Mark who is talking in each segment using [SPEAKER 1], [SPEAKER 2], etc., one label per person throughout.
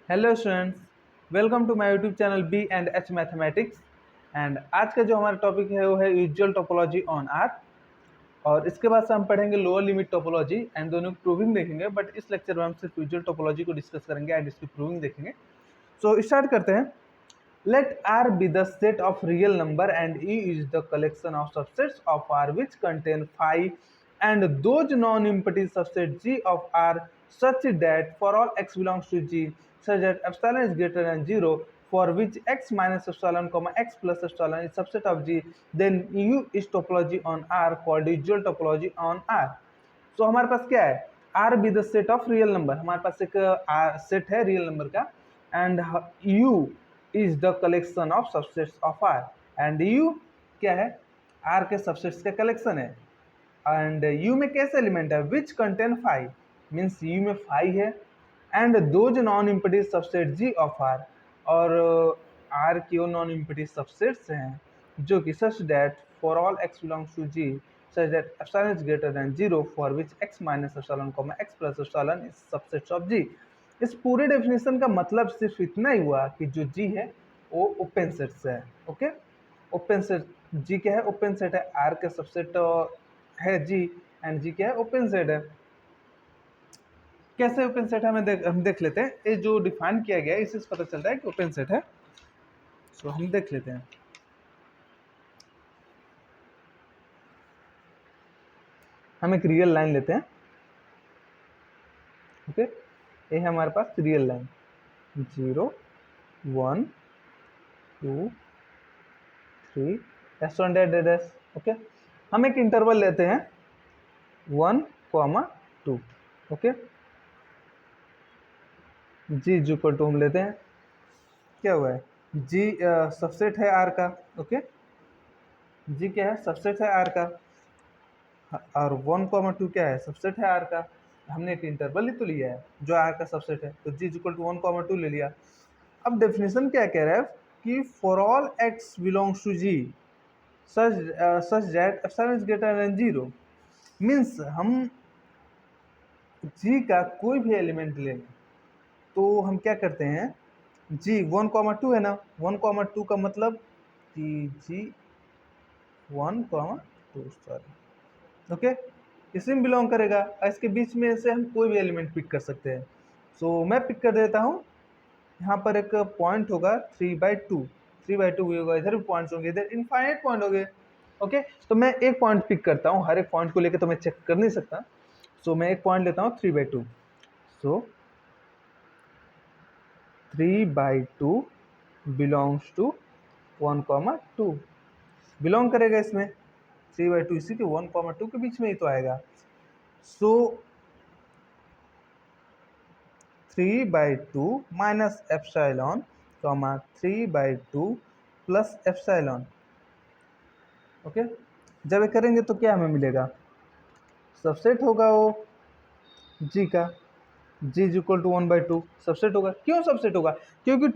[SPEAKER 1] Hello students, welcome to my YouTube channel B and H mathematics. And आज का जो हमारा टॉपिक है वो है यूजुअल टोपोलॉजी ऑन आर। और इसके बाद से हम पढ़ेंगे लोअर लिमिट टोपोलॉजी एंड दोनों की प्रूविंग देखेंगे। बट इस लेक्चर में हम सिर्फ यूजुअल टोपोलॉजी को डिस्कस करेंगे एंड इसकी प्रूविंग देखेंगे। सो स्टार्ट करते हैं। Let R be the set of real number and E is the collection of subsets of R which contain five and those non-empty subset G of R such that for all x belongs to G such that epsilon is greater than 0 for which x minus epsilon comma x plus epsilon is subset of G, then U is topology on R called usual topology on R. So हमारे पास क्या है? R be the set of real number, हमारे पास एक set है real number का and U is the collection of subsets of R and U क्या है? R के सबसेट्स का कलेक्शन है एंड यू में कैसे एलिमेंट है which contain five means U में फाइव है and those non empty subset G of R और आर की वो नॉन इम्पीडिस सबसेट्स हैं जो कि such that for all x belongs to G such that epsilon is greater than zero for which x minus epsilon comma x plus epsilon is subsets of G. इस पूरे definition का मतलब सिर्फ इतना ही हुआ कि जो जी है वो ओपन सेट से है। ओके, ओपन सेट जी क्या है? ओपन सेट है। आर के सबसेट है जी एंड जी क्या है? ओपन सेट है। कैसे ओपन सेट है हम देख लेते हैं। ये जो डिफाइन किया गया है इससे पता चलता है कि ओपन सेट है। सो हम देख लेते हैं। हम एक रियल लाइन लेते हैं। ओके, ये है हमारे पास real line 0 1 2 3 S1 dash. Okay, हम एक इंटरवल लेते हैं 1, 2। ओके, जी इक्वल टू हम लेते हैं क्या हुआ है? जी सबसेट है आर का। ओके, जी क्या है? सबसेट है आर का और 1, 2 क्या है? सबसेट है आर का। हमने एक इंटरवल ही तो लिया है जो आर का सबसेट है, तो जी इक्वल टू 1, 2 ले लिया। अब डेफिनेशन क्या कह रहा है कि for all x belongs to G such that epsilon is greater than 0 means हम जी का कोई भी एलिमेंट लें तो हम क्या करते हैं, जी 1, 2 है ना, 1, 2 का मतलब कि जी 1, 2 सॉरी। ओके, इसी में बिलोंग करेगा और इसके बीच में से हम कोई भी एलिमेंट पिक कर सकते हैं। सो मैं पिक कर देता हूँ। यहाँ पर एक पॉइंट होगा 3/2, 3/2 भी होगा, इधर भी पॉइंट्स होंगे, इधर इनफाइनाइट पॉइंट होंगे। ओके, तो मैं एक पॉइंट पिक करता हूँ, हर एक पॉइंट को लेकर तो मैं चेक कर नहीं सकता। सो मैं एक पॉइंट लेता हूँ 3/2। सो 3/2 बिलोंग्स टू 1, 2 बिलोंग करेगा इसमें। 3/2 इसी के 1, 2 के बीच में ही तो आएगा। सो 3/2 minus epsilon comma 3/2 plus epsilon. Okay, जब ये करेंगे तो क्या हमें मिलेगा? सबसेट होगा वो जी का, जी इक्वल टू 1/2 सबसेट होगा। क्यों सबसेट होगा? क्योंकि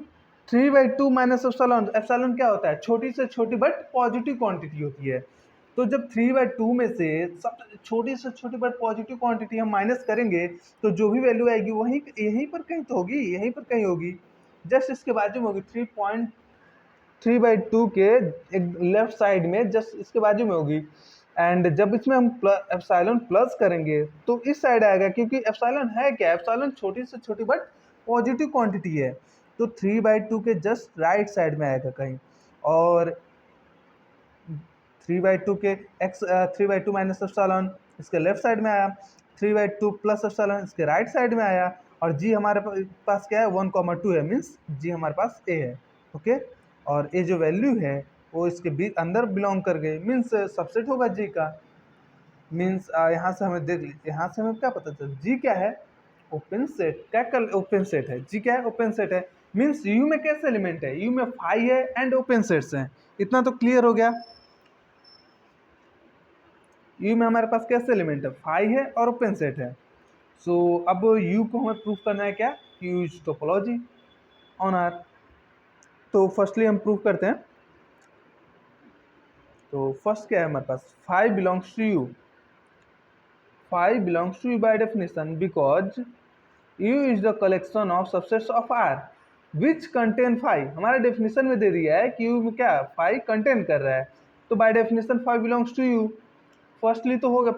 [SPEAKER 1] 3/2 माइनस एप्सिलॉन, एप्सिलॉन क्या होता है? छोटी से छोटी बट पॉजिटिव क्वांटिटी होती है। तो जब 3/2 में से सब छोटी से छोटी बट पॉजिटिव क्वांटिटी हम माइनस करेंगे तो जो भी वैल्यू आएगी वहीं यहीं पर कहीं तो होगी, यहीं पर कहीं होगी, जस्ट इसके बाजू में होगी। 3/2 के एक लेफ्ट साइड में जस्ट इसके बाजू में होगी। एंड जब इसमें हम एप्सिलॉन प्लस करेंगे तो इस साइड आएगा, क्योंकि एप्सिलॉन है क्या? एप्सिलॉन छोटी से छोटी बट पॉजिटिव क्वांटिटी है, तो 3/2 के जस्ट राइट साइड में आएगा कहीं। और 3/2 के एक्स 3/2 माइनस एप्सिलॉन इसके लेफ्ट साइड में आया, 3/2 प्लस एप्सिलॉन इसके राइट साइड में आया। और जी हमारे पास क्या है? 1, 2 है, मीन्स जी हमारे पास ए है। ओके, और ये जो वैल्यू है वो इसके बीच अंदर बिलोंग कर गई, मीन्स सबसेट होगा जी का। मीन्स यहाँ से हमें यहाँ से हमें क्या पता चल? जी क्या है? Open set. क्या कल ओपन सेट है? जी क्या है? ओपन सेट है। मीन्स यू में कैसे एलिमेंट है? यू में फाइव है एंड ओपन सेट्स हैं। इतना तो क्लियर हो गया। यू में हमारे पास कैसे एलिमेंट है? फाइव है और ओपन सेट है। सो अब यू को हमें प्रूफ करना है क्या? U is topology on R. तो फर्स्टली हम प्रूफ करते हैं। तो फर्स्ट क्या है हमारे पास? Five belongs to U. Five belongs to U by definition because U is the collection of subsets of R which contain five. हमारे डेफिनेशन में दे दिया है कि U में क्या फाइव कंटेन कर रहा है, तो by definition five belongs to U। Firstly तो हो गया,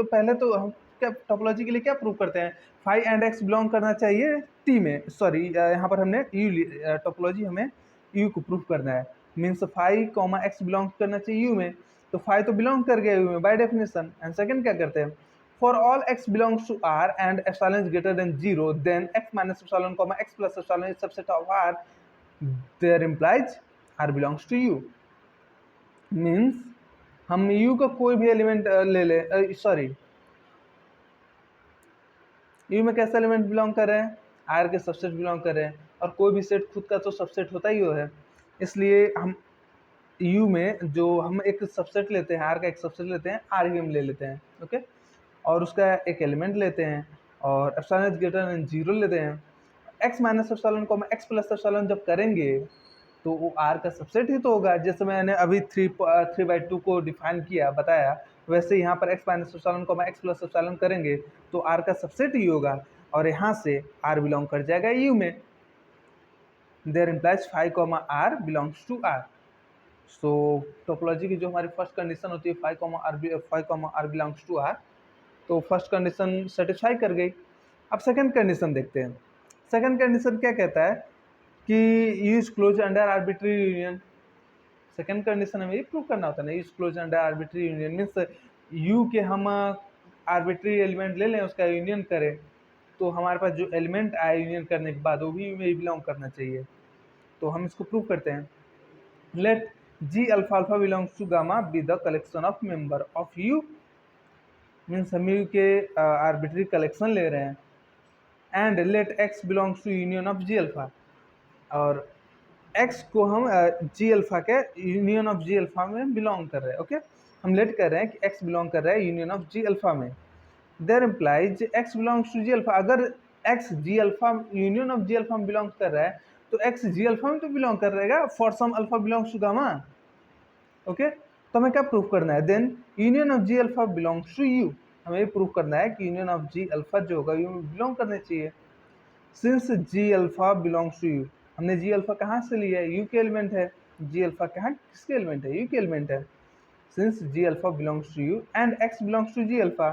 [SPEAKER 1] पहले तो हम क्या टोपोलॉजी के लिए क्या प्रूव करते हैं, फाइव एंड एक्स बिलोंग करना चाहिए टी में, सॉरी यहाँ पर हमने यू टोपोलॉजी हमें यू को प्रूव करना है, means five comma x belong करना चाहिए यू में, तो फाइव तो बिलोंग कर गया यू में बाय डेफिनेशन। एंड सेकंड क्या करते हैं, for all x belongs to R and epsilon is greater than zero then x minus epsilon comma x plus epsilon is subset of R, there implies R belongs to U. Means हम U का कोई भी element ले ले, sorry you में कैसा element belong कर रहे हैं, आर के सबसेट बिलोंग कर रहे हैं, और कोई भी सेट खुद का तो सबसेट होता ही है, इसलिए हम यू में जो हम एक सबसेट लेते हैं, आर का एक सबसेट लेते हैं, आर ही हम ले लेते हैं, ओके, और उसका एक एलिमेंट लेते हैं और epsilon is greater than zero लेते हैं। एक्स माइनस एप्सिलॉन को हम एक्स प्लस एप्सिलॉन जब करेंगे तो वो आर का सबसेट ही तो होगा, जैसे मैंने अभी 3/2 को डिफाइन किया बताया, वैसे यहाँ पर एक्स माइनस एप्सिलॉन को हम एक्स प्लस एप्सिलॉन करेंगे तो आर का सबसेट ही होगा, और यहाँ से आर बिलोंग कर जाएगा यू में, there implies five comma R belongs to R. So topology की जो हमारी फर्स्ट कंडीशन होती है five comma R belongs to R, तो फर्स्ट कंडीशन सेटिस्फाई कर गई। अब सेकंड कंडीशन देखते हैं। सेकंड कंडीशन क्या कहता है कि U is close under arbitrary union. Second condition हमें ये प्रूव करना होता है ना, you is close under arbitrary union means you के हम आर्बिट्री एलिमेंट ले लें, उसका यूनियन करें, तो हमारे पास जो एलिमेंट आए यूनियन करने के बाद वो भी यू में बिलोंग करना चाहिए, तो हम इसको प्रूव करते हैं। Let G alpha alpha belongs to gamma be the collection of member of U, means हम यू के आर्बिट्री कलेक्शन ले रहे हैं, and let x belongs to union of G alpha, और एक्स को हम जी अल्फा के यूनियन ऑफ जी अल्फा में बिलोंग कर रहे हैं, ओके, हम लेट कर रहे हैं कि एक्स बिलोंग कर रहा है यूनियन ऑफ जी अल्फा में, there implies x belongs to G alpha. अगर x G alpha union of G alpha में बिलोंग कर रहा है तो एक्स जी अल्फा में तो बिलोंग कर रहेगा, for some alpha belongs to gamma, okay, तो हमें क्या प्रूफ करना है, then union of G alpha belongs to U, हमें ये प्रूफ करना है कि यूनियन ऑफ जी अल्फा जो होगा यू में बिलोंग करने चाहिए। Since G alpha belongs to U, हमने जी अल्फा कहाँ से लिया है, यू के एलिमेंट है, जी अल्फा कहाँ किसके एलिमेंट है, यू के एलिमेंट है, since G alpha belongs to U and x belongs to G alpha,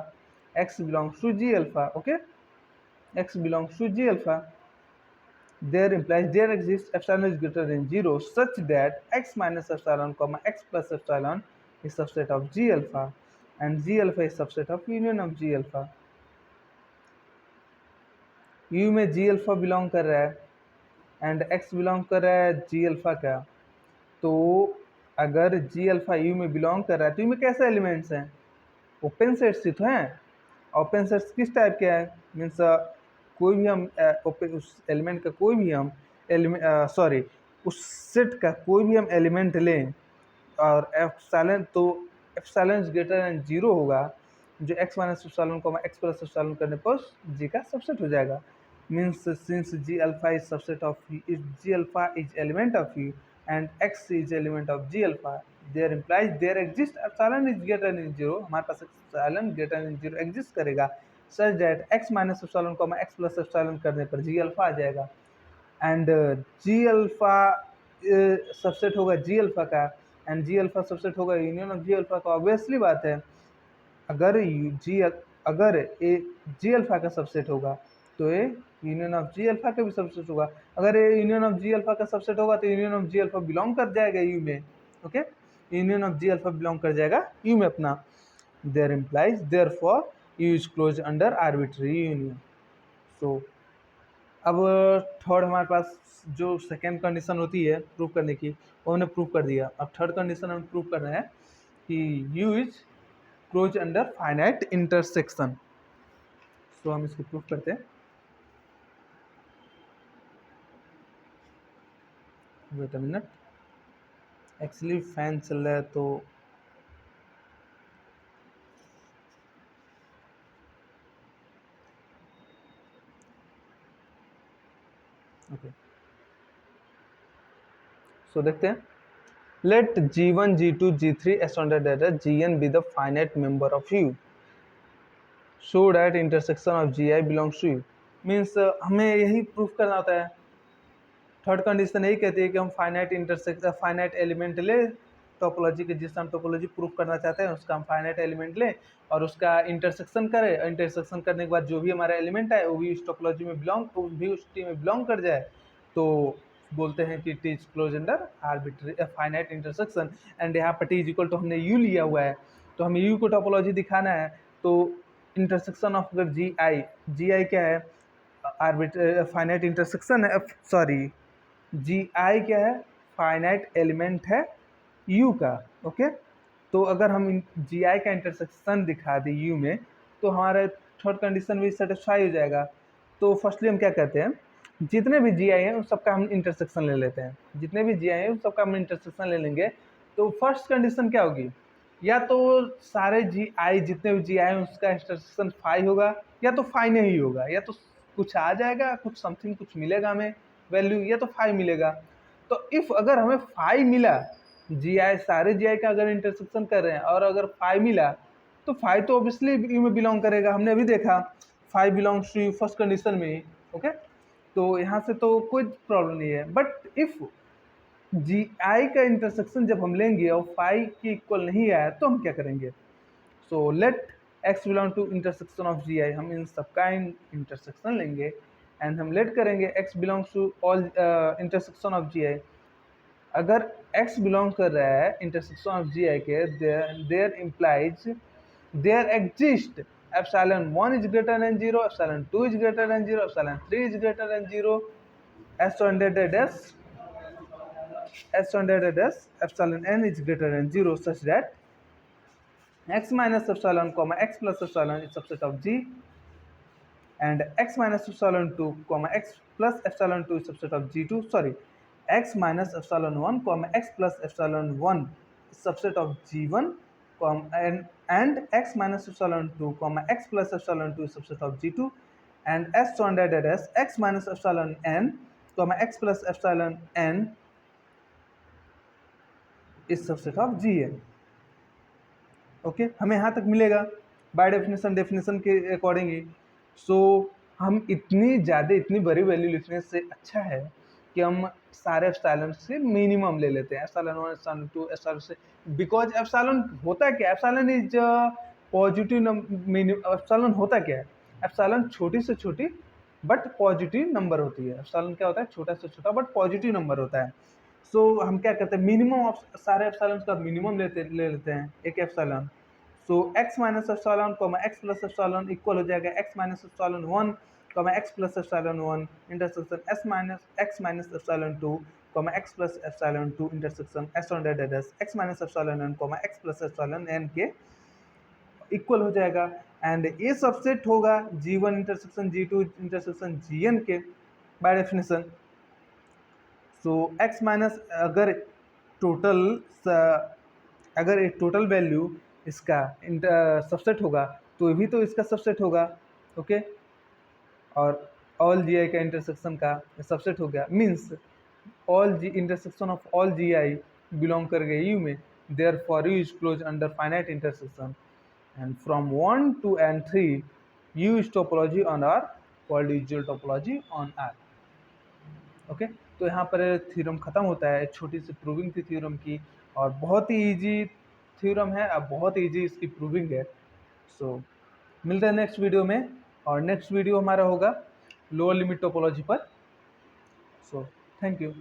[SPEAKER 1] x belongs to G alpha, okay, x belongs to G alpha, there implies there exists epsilon is greater than 0 such that x minus epsilon comma x plus epsilon is subset of g alpha and g alpha is subset of union of g alpha। u में g alpha belong कर रहा है and x belong कर रहा है g alpha का, तो अगर g alpha u में बिलोंग कर रहा है तो u में कैसे एलिमेंट्स हैं, ओपन सेट्स ही तो हैं। ओपन सेट्स किस टाइप के हैं, मीन्स कोई भी हम उस एलिमेंट का कोई भी हम एलिमेंट उस सेट का कोई भी हम एलिमेंट लें और एप्सिलॉन, तो एप्सिलॉन ग्रेटर देन जीरो होगा, जो एक्स माइनस एप्सिलॉन को एक्स प्लस एप्सिलॉन करने पर जी का सबसेट हो जाएगा, means since G alpha is subset of G alpha is element of U and x is element of G alpha, there implies there exist epsilon is greater than zero, हमारे पास epsilon greater than zero exist करेगा, such that x minus epsilon को x plus epsilon करने पर जी alpha आ जाएगा, and ji alpha subset होगा जी alpha का, and ji alpha subset होगा यूनियन ऑफ जी अल्फा का। ऑब्वियसली बात है, अगर अगर ए जी अल्फा का सबसेट होगा तो ये यूनियन ऑफ जी अल्फा का भी सबसेट होगा, अगर ये यूनियन ऑफ जी अल्फा का सबसेट होगा तो union of G alpha belong कर जाएगा यू में, okay, union of G alpha belong कर जाएगा यू में अपना, there implies there for U is close under arbitrary union. So अब थर्ड हमारे पास जो सेकेंड कंडीशन होती है प्रूव करने की वो हमने प्रूव कर दिया, अब थर्ड कंडीशन हमें प्रूव करना है कि U is close under finite intersection. So हम इसको प्रूव करते हैं, wait a minute, actually fan चल रहा है तो ओके, सो देखते हैं, let G1 G2 G3 standard data Gn be the finite member of U so that intersection of Gi belongs to U। Means हमें यही प्रूफ करना होता है। थर्ड कंडीशन यही कहती है कि हम फाइनाइट एलिमेंट ले टोपोलॉजी के, जिससे हम टोपोलॉजी प्रूफ करना चाहते हैं उसका हम फाइनाइट एलिमेंट लें और उसका इंटरसेक्शन करें। इंटरसेक्शन करने के बाद जो भी हमारा एलिमेंट है वो भी उस टोपोलॉजी में उस टी में बिलोंग कर जाए, तो बोलते हैं कि it is close under arbitrary finite intersection. And यहाँ पर टी इज इक्वल टू हमने यू लिया हुआ है, तो हमें यू को टोपोलॉजी दिखाना है। तो इंटरसेक्शन ऑफ अगर जी आई क्या है, फाइनाइट इंटरसेक्शन है, सॉरी जी आई क्या है, फाइनाइट एलिमेंट है यू का। ओके, तो अगर हम जी आई का इंटरसेक्शन दिखा दें यू में, तो हमारा थर्ड कंडीशन भी सेटिस्फाई हो जाएगा। तो फर्स्टली हम क्या कहते हैं, जितने भी जी आई हैं उन सबका हम इंटरसेक्शन ले लेते हैं। जितने भी जी आई हैं उन सबका हम इंटरसेक्शन ले लेंगे। तो फर्स्ट कंडीशन क्या होगी, या तो सारे जी आई जितने भी जी आई हैं उसका इंटरसेक्शन फाई होगा, या तो फाई नहीं होगा, या तो कुछ आ जाएगा, कुछ समथिंग कुछ मिलेगा हमें वैल्यू, या तो फाई मिलेगा। तो इफ अगर हमें फाई मिला, जी आई सारे जी आई का अगर इंटरसेक्शन कर रहे हैं और अगर फाई मिला, तो फाई तो ऑब्वियसली यू में बिलोंग करेगा। हमने अभी देखा phi belongs to U first condition में ही। ओके, तो यहाँ से तो कोई प्रॉब्लम नहीं है। बट इफ जी आई का इंटरसेक्शन जब हम लेंगे और फाई के इक्वल नहीं आया, तो हम क्या करेंगे। So let x belong to intersection of G i, हम इन सबका इंटरसेक्शन लेंगे एंड हम लेट करेंगे x belongs to all intersection of G i. अगर x बिलोंग कर रहा है इंटरसेक्शन ऑफ जी आई के, there implies there exist epsilon 1 is greater than 0, epsilon 2 is greater than 0, epsilon 3 is greater than 0, as standard as epsilon n is greater than 0 such that x minus epsilon comma x plus epsilon is subset of G, and x minus epsilon 2 comma x plus epsilon 2 is subset of G2, sorry, x minus epsilon 1 comma x plus epsilon 1 is subset of G1, and x minus epsilon 2 comma x plus epsilon 2 is subset of G2, and as standard as x minus epsilon n comma x plus epsilon n is subset of Gn। Okay, हमें यहाँ तक मिलेगा by definition के according ही। सो हम इतनी बड़ी value लिखने से अच्छा है कि हम सारे एप्सिलॉन से मिनिमम ले लेते हैं, एप्सिलॉन 1 एप्सिलॉन 2 एप्सिलॉन से, बिकॉज एप्सिलॉन होता क्या है, epsilon is positive number. Epsilon होता क्या है, एप्सिलॉन छोटी से छोटी बट पॉजिटिव नंबर होती है। एप्सिलॉन क्या होता है, छोटा से छोटा बट पॉजिटिव नंबर होता है। सो हम क्या करते हैं, मिनिमम सारे एप्सिलॉन का मिनिमम ले लेते हैं एक एप्सिलॉन। सो x minus epsilon comma x plus epsilon equal हो जाएगा x minus epsilon 1 comma x plus epsilon 1 intersection x minus epsilon 2 comma x plus epsilon 2 intersection s on dead x minus epsilon n comma x plus epsilon n के equal हो जाएगा। And ये subset होगा G1 intersection G2 intersection Gn के by definition. So x minus अगर एक total value इसका subset होगा, तो भी तो इसका सबसेट होगा। ओके, और ऑल जी आई का इंटरसेक्शन का सबसेट हो गया, means all G intersection of all G I belong कर गए यू में, there for U is close under finite intersection and from 1 to and 3 U is topology on R called usual topology on R. Okay, तो यहाँ पर theorem ख़त्म होता है, छोटी सी प्रूविंग थी थ्योरम की, और बहुत ही इजी थ्योरम है, अब बहुत इजी इसकी प्रूविंग है। सो मिलते हैं नेक्स्ट वीडियो में, और नेक्स्ट वीडियो हमारा होगा लोअर लिमिट टोपोलॉजी पर। So thank you.